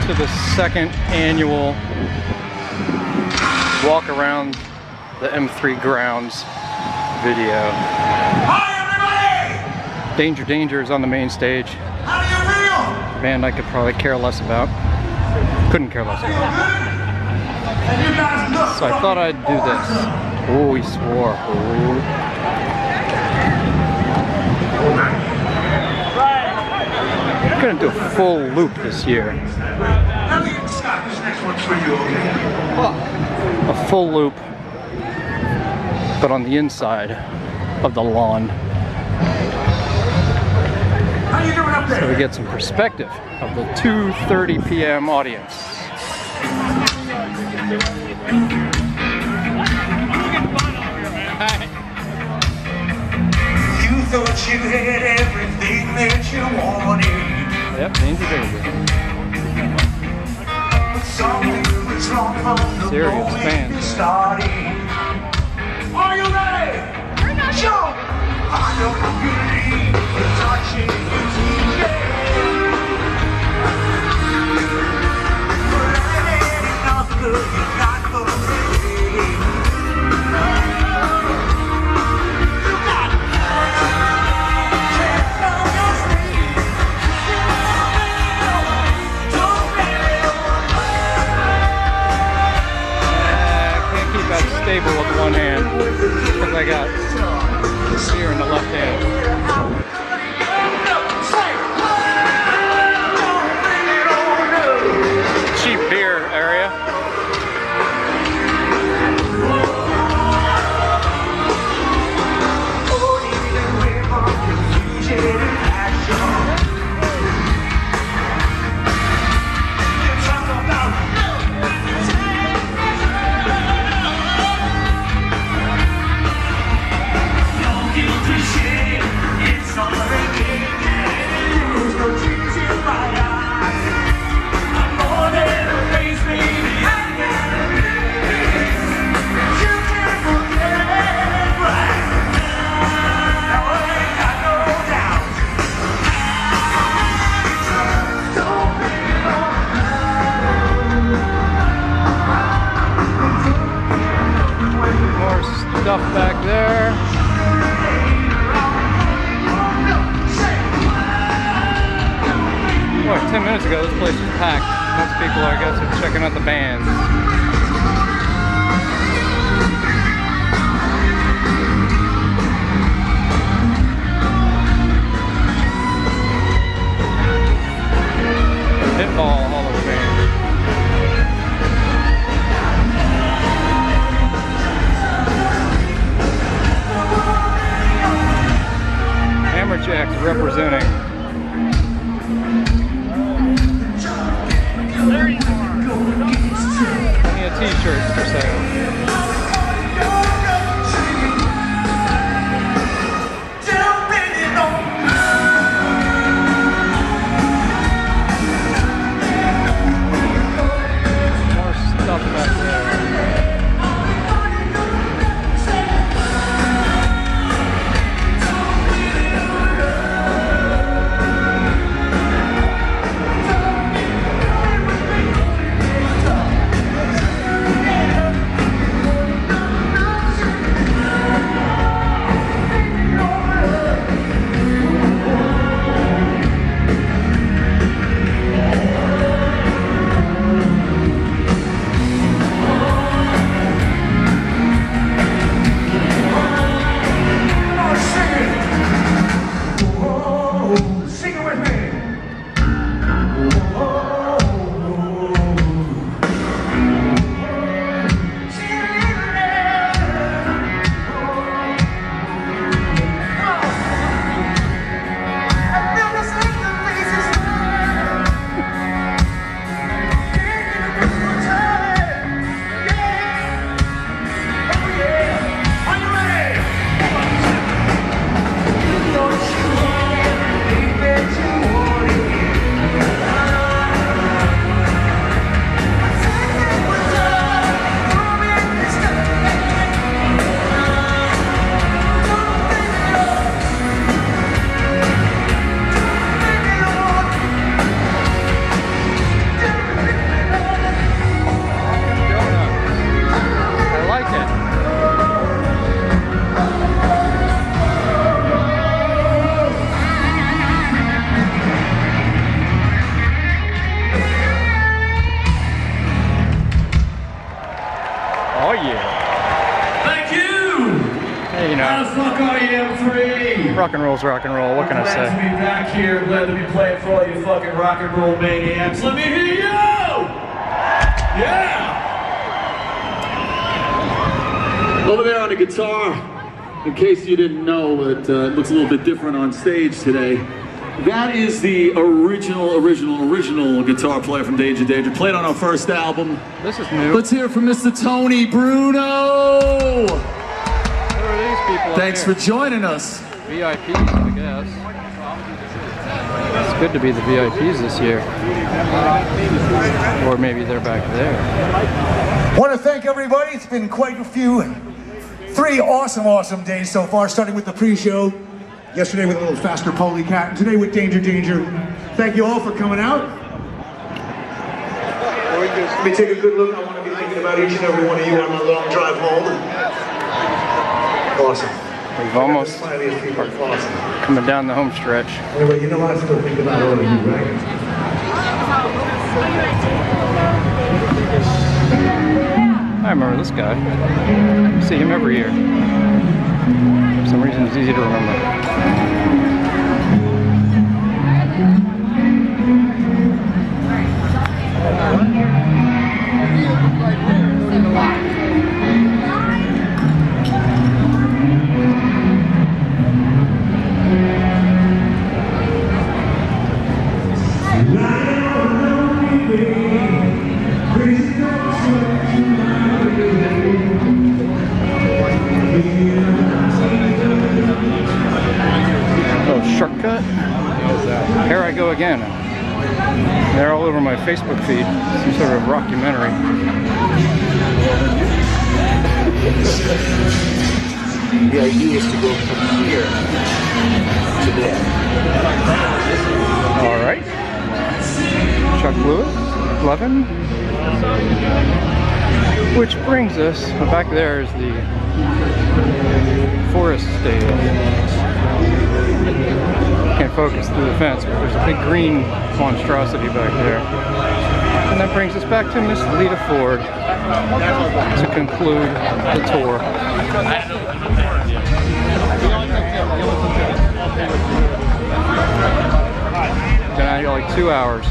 to the second annual walk around the M3 grounds video. Hi everybody! Danger Danger is on the main stage. How do you feel? Band I could probably care less about. Couldn't care less about. And you guys look So I thought I'd do this. Oh, he swore. Oh. I'm gonna do a full loop this year. Let me get Scott. This next one's for you, okay? A full loop, but on the inside of the lawn. How you doing up there? So we get some perspective of the 2:30 p.m. audience. You thought you had everything that you wanted. Yep, Danger Danger. But something was wrong from the Serious moment fans, you man. started. Are you ready? Sure. I don't believe in touching you today. But that ain't enough, girl, you're not for me. You got chance on your sleeve. Don't let it I can't keep that stable with one hand because I got here in the left hand. Cheap beer area. Stuff back there. Boy, 10 minutes ago this place was packed. Most people, I guess, are checking out the bands. Pinball Hall of Fame. Hammerjacks representing. Plenty of t-shirts for sale. More stuff back there. know. Fuck REM3! Rock and roll's rock and roll. What can I Glad to say? be back here. Glad to be playing for all you fucking rock and roll maniacs. Let me hear you! Yeah! Over there on the guitar, in case you didn't know, it looks a little bit different on stage today. That is the original guitar player from Danger Danger. Played on our first album. This is new. Let's hear it from Mr. Tony Bruno! Who are these people? Thanks for joining us. VIPs, I guess. It's good to be the VIPs this year. Or maybe they're back there. Want to thank everybody. It's been quite a few. 3 awesome days so far, starting with the pre-show. Yesterday with a little faster Polycat, and today with Danger Danger. Thank you all for coming out. Let me take a good look. I want to be thinking about each and every one of you on my long drive home. Awesome. We've almost Smiliest people. Awesome. coming down the home stretch. Anyway, you know I still think about all of you, right? I remember this guy. I see him every year. For some reason, it's easy to remember. Oh, shortcut. Here I go again. They're all over my Facebook feed. Some sort of rockumentary. The idea is to go from here to there. All right. Chuck Lewis, Levin. Which brings us, back there is the forest stage. Can't focus through the fence, but there's a big green monstrosity back there. And that brings us back to Miss Lita Ford to conclude the tour. Then I got like 2 hours.